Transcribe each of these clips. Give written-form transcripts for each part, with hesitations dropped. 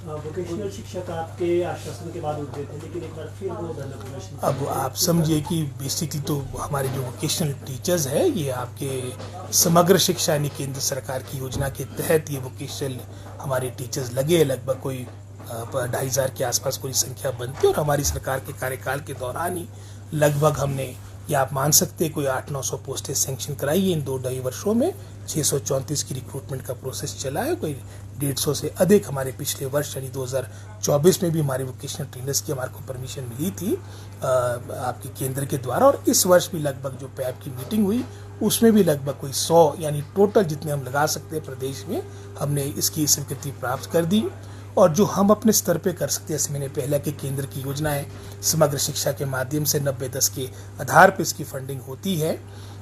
Vocational शिक्षक आपके आश्वासन के बाद उठ गए थे, लेकिन एक बार फिर वो धरना प्रदर्शन। अब आप समझिए कि बेसिकली तो हमारे जो वोकेशनल टीचर्स है ये आपके समग्र शिक्षा यानी केंद्र सरकार की योजना के तहत ये वोकेशनल हमारे टीचर्स लगे, लगभग कोई 2,500 के आसपास कोई संख्या बनती है। और हमारी सरकार के कार्यकाल के दौरान ही लगभग हमने, या आप मान सकते हैं, कोई 800-900 पोस्टें सेंक्शन कराई है इन 2-2.5 वर्षों में। 634 की रिक्रूटमेंट का प्रोसेस चला है। कोई 150 से अधिक हमारे पिछले वर्ष यानी 2024 में भी हमारे वोकेशनल ट्रेनर्स की हमारे को परमिशन मिली थी आपके केंद्र के द्वारा। और इस वर्ष भी लगभग जो पैप की मीटिंग हुई उसमें भी लगभग कोई 100 यानी टोटल जितने हम लगा सकते हैं प्रदेश में हमने इसकी स्वीकृति प्राप्त कर दी। और जो हम अपने स्तर पे कर सकते हैं, जैसे मैंने पहले कि केंद्र की योजनाएं समग्र शिक्षा के माध्यम से 90-10 के आधार पे इसकी फंडिंग होती है।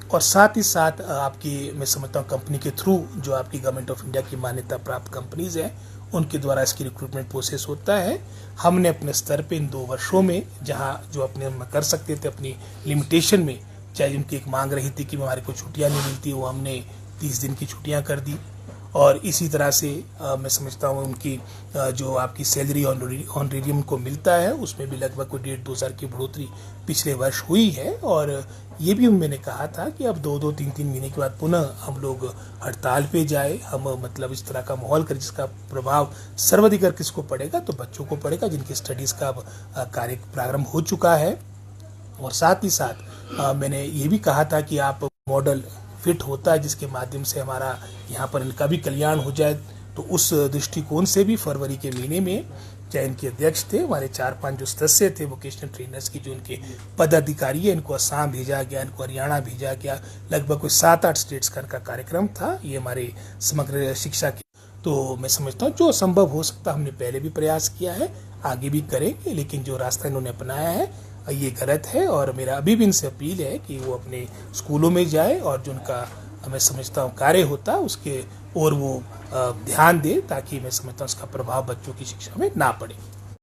और साथ ही साथ आपकी, मैं समझता हूँ, कंपनी के थ्रू जो आपकी गवर्नमेंट ऑफ इंडिया की मान्यता प्राप्त कंपनीज हैं उनके द्वारा इसकी रिक्रूटमेंट प्रोसेस होता है। हमने अपने स्तर पे इन 2 वर्षों में जहाँ जो अपने हम कर सकते थे अपनी लिमिटेशन में, चाहे उनकी एक मांग रही थी कि हमारे को छुट्टियाँ नहीं मिलती, वो हमने 30 दिन की छुट्टियाँ कर दी। और इसी तरह से मैं समझता हूँ उनकी जो आपकी सैलरी ऑनरेरियम को मिलता है उसमें भी लगभग कोई 1,500-2 हज़ार की बढ़ोतरी पिछले वर्ष हुई है। और ये भी मैंने कहा था कि अब 2-2, 3-3 महीने के बाद पुनः हम लोग हड़ताल पे जाए, हम मतलब इस तरह का माहौल करें जिसका प्रभाव सर्वाधिक किसको पड़ेगा, तो बच्चों को पड़ेगा जिनकी स्टडीज़ का अब कार्य प्रारंभ हो चुका है। और साथ ही साथ मैंने ये भी कहा था कि आप मॉडल फिट होता है जिसके माध्यम से हमारा यहाँ पर इनका भी कल्याण हो जाए। तो उस दृष्टिकोण से भी फरवरी के महीने में चाहे इनके अध्यक्ष थे, हमारे 4-5 जो सदस्य थे वोकेशनल ट्रेनर्स की, जो इनके पदाधिकारी है, इनको असम भेजा गया, इनको हरियाणा भेजा गया। लगभग कोई 7-8 स्टेट्स का इनका कार्यक्रम था ये हमारे समग्र शिक्षा के। तो मैं समझता हूँ जो असंभव हो सकता हमने पहले भी प्रयास किया है, आगे भी करेंगे, लेकिन जो रास्ता इन्होंने अपनाया है ये गलत है। और मेरा अभी भी इनसे अपील है कि वो अपने स्कूलों में जाए और जो उनका मैं समझता हूँ कार्य होता है उसके और वो ध्यान दे, ताकि मैं समझता हूँ उसका प्रभाव बच्चों की शिक्षा में ना पड़े।